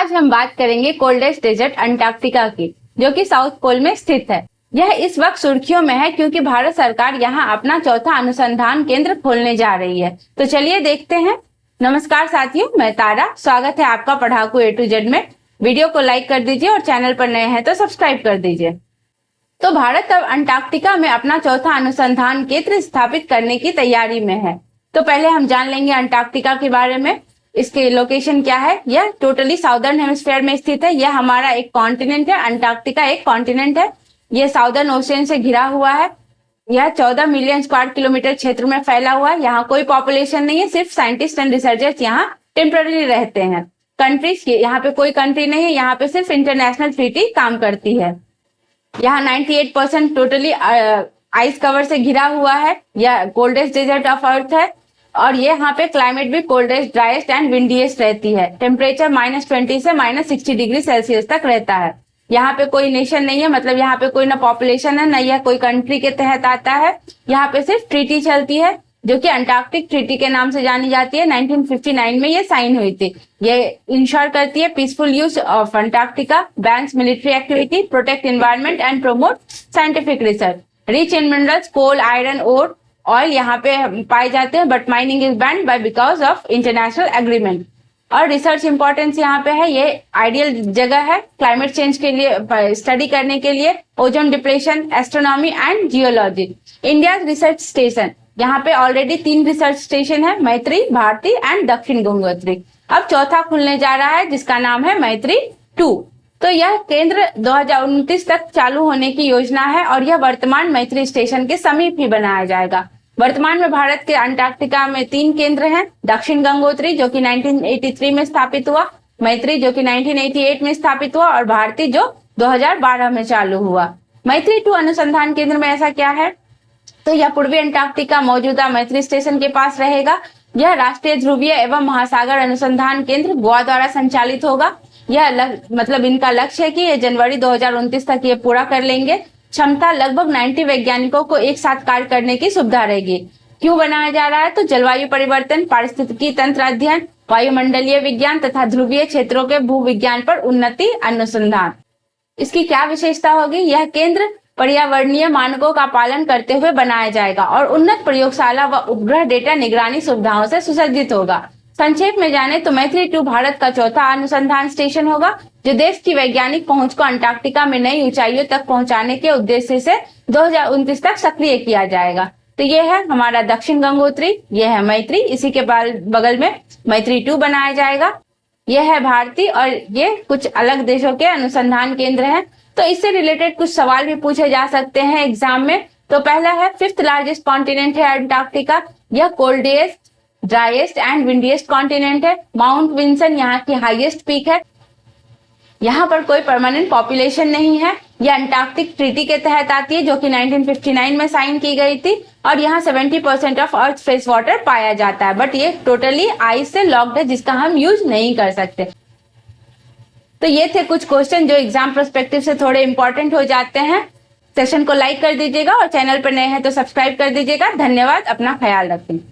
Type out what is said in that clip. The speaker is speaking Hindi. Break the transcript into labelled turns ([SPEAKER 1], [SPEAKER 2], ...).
[SPEAKER 1] आज हम बात करेंगे कोल्डेस्ट डेजर्ट अंटार्कटिका की, जो कि साउथ पोल में स्थित है। यह इस वक्त सुर्खियों में है क्योंकि भारत सरकार यहाँ अपना चौथा अनुसंधान केंद्र खोलने जा रही है। तो चलिए देखते हैं। नमस्कार साथियों, मैं तारा। स्वागत है आपका पढ़ाकू A to Z में। वीडियो को लाइक कर दीजिए और चैनल पर नए हैं तो सब्सक्राइब कर दीजिए। तो भारत अब अंटार्कटिका में अपना चौथा अनुसंधान केंद्र स्थापित करने की तैयारी में है। तो पहले हम जान लेंगे अंटार्कटिका के बारे में। इसके लोकेशन क्या है? यह टोटली साउदर्न हेमिस्फीयर में स्थित है। यह हमारा एक कॉन्टिनेंट है। अंटार्कटिका एक कॉन्टिनेंट है। यह साउदर्न ओशियन से घिरा हुआ है। यह 14 मिलियन स्क्वायर किलोमीटर क्षेत्र में फैला हुआ है। यहाँ कोई पॉपुलेशन नहीं है, सिर्फ साइंटिस्ट एंड रिसर्चर्स यहाँ टेम्पररी रहते हैं। कंट्रीज यहाँ पे कोई कंट्री नहीं है, यहाँ पे सिर्फ इंटरनेशनल ट्रीटी काम करती है। यहाँ 98% टोटली आइस कवर से घिरा हुआ है। यह कोल्डेस्ट डेजर्ट ऑफ अर्थ है और ये यहाँ पे क्लाइमेट भी कोल्डेस्ट, ड्राइएस्ट एंड विंडीएस्ट रहती है। टेम्परेचर -20 से -60 डिग्री सेल्सियस तक रहता है। यहाँ पे कोई नेशन नहीं है, मतलब यहाँ पे कोई ना पॉपुलेशन है, ना यह कोई कंट्री के तहत आता है। यहाँ पे सिर्फ ट्रीटी चलती है जो कि अंटार्कटिक ट्रीटी के नाम से जानी जाती है। 1959 में ये साइन हुई थी। ये इंश्योर करती है peaceful use of Antarctica, bans military activity, protect environment and promote scientific research. Rich in minerals, coal, iron, ore, oil यहाँ पे पाए जाते हैं, but mining is banned by because of international agreement. और रिसर्च इंपॉर्टेंस यहाँ पे है। ये आइडियल जगह है क्लाइमेट चेंज के लिए, स्टडी करने के लिए, ozone depletion, astronomy and geology. India research station, यहाँ पे ऑलरेडी 3 रिसर्च स्टेशन है, मैत्री, भारती एंड दक्षिण गंगोत्री। अब चौथा खुलने जा रहा है जिसका नाम है मैत्री 2। तो यह केंद्र 2029 तक चालू होने की योजना है और यह वर्तमान मैत्री स्टेशन के समीप ही बनाया जाएगा। वर्तमान में भारत के अंटार्कटिका में 3 केंद्र हैं। दक्षिण गंगोत्री जो कि 1983 में स्थापित हुआ, मैत्री जो कि 1988 में स्थापित हुआ और भारती जो 2012 में चालू हुआ। मैत्री 2 अनुसंधान केंद्र में ऐसा क्या है? तो यह पूर्वी अंटार्कटिका मौजूदा मैत्री स्टेशन के पास रहेगा। यह राष्ट्रीय ध्रुवीय एवं महासागर अनुसंधान केंद्र गोवा द्वारा संचालित होगा। यह मतलब इनका लक्ष्य है कि ये जनवरी 2029 तक ये पूरा कर लेंगे। क्षमता लगभग 90 वैज्ञानिकों को एक साथ कार्य करने की सुविधा रहेगी। क्यों बनाया जा रहा है? तो जलवायु परिवर्तन, पारिस्थितिकी तंत्र अध्ययन, वायुमंडलीय विज्ञान तथा ध्रुवीय क्षेत्रों के भूविज्ञान पर उन्नति अनुसंधान। इसकी क्या विशेषता होगी? यह केंद्र पर्यावरणीय मानकों का पालन करते हुए बनाया जाएगा और उन्नत प्रयोगशाला व उपग्रह डेटा निगरानी सुविधाओं से सुसज्जित होगा। संक्षेप में जाने तो मैत्री 2 भारत का चौथा अनुसंधान स्टेशन होगा जो देश की वैज्ञानिक पहुंच को अंटार्कटिका में नई ऊंचाइयों तक पहुंचाने के उद्देश्य से 2029 तक सक्रिय किया जाएगा। तो ये है हमारा दक्षिण गंगोत्री, ये है मैत्री, इसी के बगल में मैत्री 2 बनाया जाएगा। यह है भारती और ये कुछ अलग देशों के अनुसंधान केंद्र हैं। तो इससे रिलेटेड कुछ सवाल भी पूछे जा सकते हैं एग्जाम में। तो पहला है, 5th लार्जेस्ट कॉन्टिनेंट है अंटार्कटिका। यह कोल्डेस्ट, ड्राइएस्ट एंड विंडीएस्ट कॉन्टिनेंट है। माउंट विंसन यहाँ की हाईएस्ट पीक है। यहाँ पर कोई परमानेंट पॉपुलेशन नहीं है। यह अंटार्कटिक ट्रीटी के तहत आती है जो कि 1959 में साइन की गई थी और यहाँ 70% ऑफ अर्थ फ्रेश वाटर पाया जाता है, बट ये टोटली आइस से लॉक्ड है जिसका हम यूज नहीं कर सकते। तो ये थे कुछ क्वेश्चन जो एग्जाम पर्सपेक्टिव से थोड़े इंपॉर्टेंट हो जाते हैं। सेशन को लाइक कर दीजिएगा और चैनल पर नए हैं तो सब्सक्राइब कर दीजिएगा। धन्यवाद, अपना ख्याल रखें।